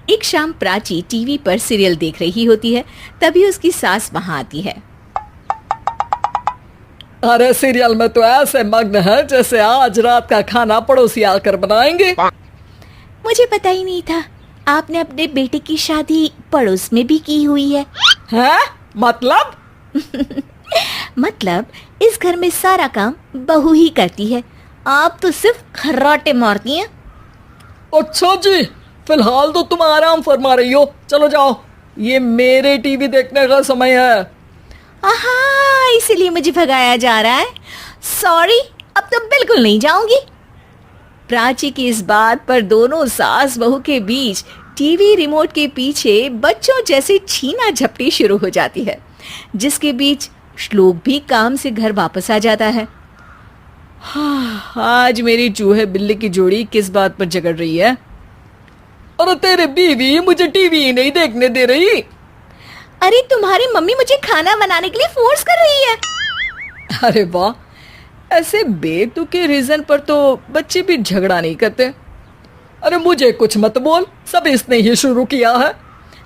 एक शाम प्राची टीवी पर सीरियल देख रही होती है। तभी उसकी सास वहां आती है। अरे सीरियल में तो ऐसे मग्न है जैसे आज रात का खाना पड़ोसी आकर बनाएंगे। मुझे पता ही नहीं था आपने अपने बेटे की शादी पड़ोस में भी की हुई है। हैं? मतलब? मतलब इस घर में सारा काम बहू ही करती है, आप तो सिर्फ खर्राटे मारती हैं। अच्छा जी, फिलहाल तो तुम आराम फरमा रही हो, चलो जाओ, ये मेरे टीवी देखने का समय है। आहा, इसीलिए मुझे भगाया जा रहा है। सॉरी, अब तो बिल्कुल नहीं जाऊंगी। प्राची की इस बात पर दोनों सास बहू के बीच टीवी रिमोट के पीछे बच्चों जैसे छीना झपटी शुरू हो जाती है, जिसके बीच श्लोक भी काम से घर वापस आ जाता है। हाँ, आज मेरी चूहे बिल्ली की जोड़ी किस बात पर झगड़ रही है? अरे तेरे बीवी मुझे टीवी ही नहीं देखने दे रही। अरे तुम्हारी मम्मी मुझे खाना बनाने के लिए फोर्स कर रही है। अरे वाह, ऐसे बेतुके रीजन पर तो बच्चे भी झगड़ा नहीं करते। अरे मुझे कुछ मत बोल, सब इसने ही शुरू किया है।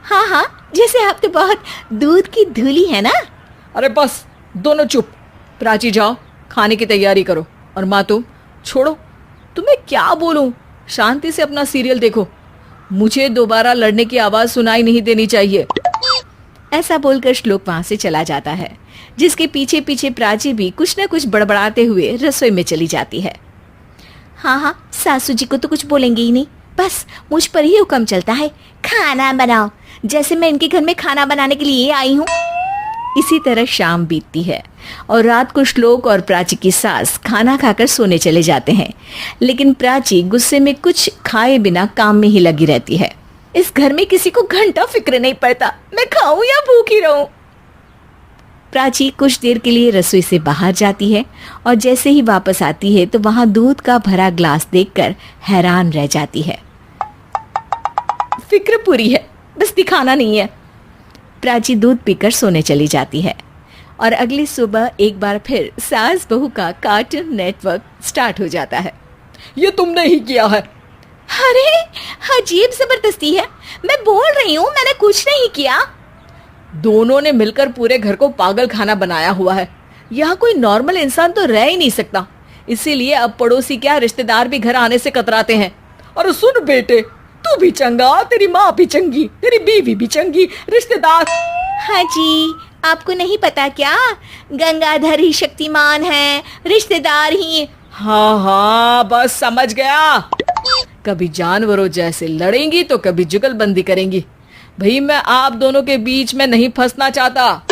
हाँ हाँ, जैसे आप तो बहुत दूध की धूली है ना। अरे बस, दोनों चुप। प्राची जाओ, खाने की तैयारी करो। और माँ तुम छोड़ो, तुम्हें क्या बोलूं, शांति से अपना सीरियल देखो, मुझे दोबारा लड़ने की आवाज सुनाई नहीं देनी चाहिए। ऐसा बोलकर श्लोक वहां से चला जाता है, जिसके पीछे पीछे प्राची भी कुछ न कुछ बड़बड़ाते हुए रसोई में चली जाती है। हाँ हाँ, सासू जी को तो कुछ बोलेंगे ही नहीं, बस मुझ पर ही हुक्म चलता है, खाना बनाओ, जैसे मैं इनके घर में खाना बनाने के लिए आई हूँ। इसी तरह शाम बीतती है और रात को श्लोक और प्राची की सास खाना खाकर सोने चले जाते हैं, लेकिन प्राची गुस्से में कुछ खाए बिना काम में ही लगी रहती है। इस घर में किसी को घंटा फिक्र नहीं पड़ता, मैं खाऊं या भूखी रहूं। प्राची कुछ देर के लिए रसोई से बाहर जाती है और जैसे ही वापस आती है तो वहां दूध का भरा ग्लास देखकर हैरान रह जाती है। फिक्र पूरी है, बस दिखाना नहीं है। प्राची दूध पीकर सोने चली जाती है और अगली सुबह एक बार फिर सास बहू का कार्टून नेटवर्क स्टार्ट हो जाता है। ये तुमने ही किया है। अरे अजीब जबरदस्ती है, मैं बोल रही हूँ मैंने कुछ नहीं किया। दोनों ने मिलकर पूरे घर को पागल खाना बनाया हुआ है। यहाँ कोई नॉर्मल इंसान तो रह ही नहीं सकता, इसीलिए अब पड़ोसी क्या रिश्तेदार भी घर आने से कतराते हैं। और सुन बेटे, तू भी चंगा, तेरी माँ भी चंगी, तेरी बीवी भी चंगी, रिश्तेदार। हाँ जी, आपको नहीं पता क्या, गंगाधर ही शक्तिमान है, रिश्तेदार ही। हाँ हाँ, बस समझ गया। कभी जानवरों जैसे लड़ेंगी तो कभी जुगलबंदी करेंगी। भाई मैं आप दोनों के बीच में नहीं फंसना चाहता।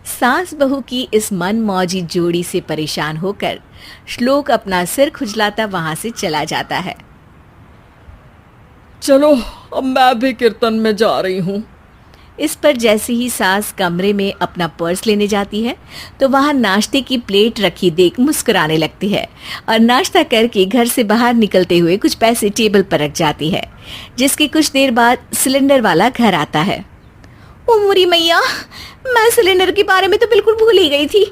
सास बहू की इस मनमौजी जोड़ी से परेशान होकर श्लोक अपना सिर खुजलाता वहां से चला जाता है। चलो अब मैं भी कीर्तन में जा रही हूँ। इस पर जैसे ही सास कमरे में अपना पर्स लेने जाती है तो वहां नाश्ते की प्लेट रखी देख मुस्कुराने लगती है और नाश्ता करके घर से बाहर निकलते हुए कुछ पैसे टेबल पर रख जाती है, जिसकी कुछ देर बाद सिलेंडर वाला घर आता है। ओ मोरी मैया, मैं सिलेंडर के बारे में तो बिल्कुल भूल ही गई थी।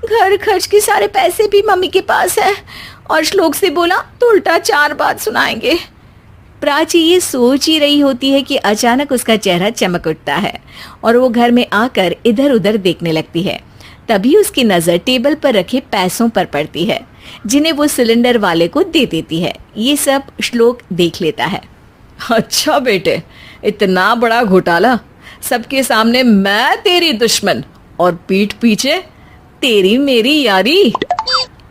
घर खर्च के सारे पैसे भी मम्मी के पास है और श्लोक से बोला तो उल्टा 4 बात सुनाएंगे। प्राची ये सोच ही रही होती है कि अचानक उसका चेहरा चमक उठता है और वो घर में आकर इधर उधर देखने लगती है। तभी उसकी नजर टेबल पर रखे पैसों पर पड़ती है, जिन्हें वो सिलेंडर वाले को दे देती है। ये सब श्लोक देख लेता है। अच्छा बेटे, इतना बड़ा घोटाला, सबके सामने मैं तेरी दुश्मन और पीठ पीछे तेरी मेरी यारी।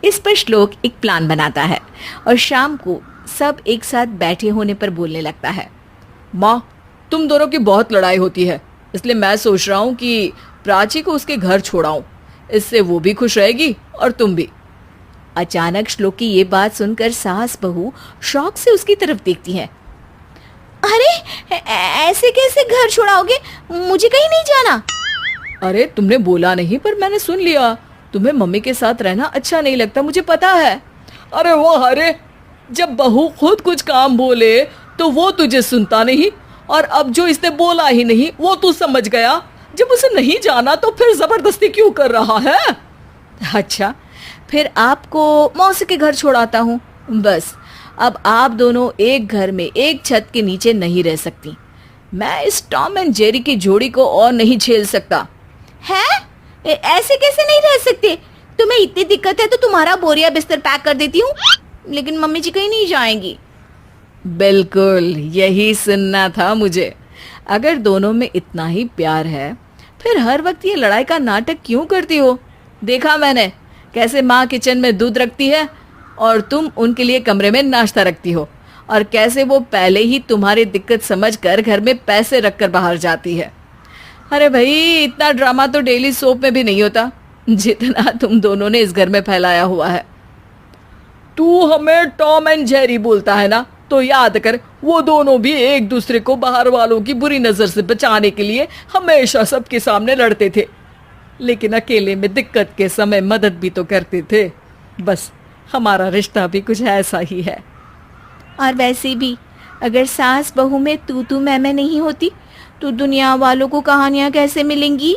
इस पर श्लोक एक प्लान बनाता है और शाम को सब एक साथ बैठे होने पर बोलने लगता है। माँ, तुम दोनों की बहुत लड़ाई होती है, इसलिए मैं सोच रहा हूँ कि प्राची को उसके घर छोड़ाऊं, इससे वो भी खुश रहेगी और तुम भी। अचानक श्लोक की ये बात सुनकर सास बहू शौक से उसकी तरफ देखती है। अरे ऐसे कैसे घर छोड़ाओगे, मुझे कहीं नहीं जाना। अरे तुमने बोला नहीं पर मैंने सुन लिया, तुम्हें मम्मी के साथ रहना अच्छा नहीं लगता, मुझे पता है। अरे वाह, अरे जब बहू खुद कुछ काम बोले तो वो तुझे सुनता नहीं, और अब जो इसने बोला ही नहीं वो तू समझ गया। जब उसे नहीं जाना तो फिर जबरदस्ती क्यों कर रहा है? अच्छा, फिर आपको मौसी के घर छोड़ाता हूँ, बस अब आप दोनों एक घर में एक छत के नीचे नहीं रह सकती। मैं इस टॉम एंड जेरी की जोड़ी को और नहीं झेल सकता। है? ऐसे कैसे नहीं रह सकते? तुम्हें इतनी दिक्कत है तो तुम्हारा बोरिया बिस्तर पैक कर देती हूँ, लेकिन मम्मी जी कहीं नहीं जाएंगी। बिल्कुल यही सुनना था मुझे। अगर दोनों में इतना ही प्यार है फिर हर वक्त ये लड़ाई का नाटक क्यों करती हो? देखा मैंने कैसे माँ किचन में दूध रखती है और तुम उनके लिए कमरे में नाश्ता रखती हो, और कैसे वो पहले ही तुम्हारी दिक्कत समझकर घर में पैसे रखकर बाहर जाती है। अरे भाई, इतना ड्रामा तो डेली सोप में भी नहीं होता जितना तुम दोनों ने इस घर में फैलाया हुआ है। तू हमें टॉम एंड जेरी बोलता है ना, तो याद कर वो दोनों भी एक दूसरे को बाहर वालों की बुरी नजर से बचाने के लिए हमेशा सबके सामने लड़ते थे, लेकिन अकेले में दिक्कत के समय मदद भी तो करते थे। बस हमारा रिश्ता भी कुछ ऐसा ही है। और वैसे भी अगर सास बहू में तू मैं नहीं होती तो दुनिया वालों को कहानियां कैसे मिलेंगी?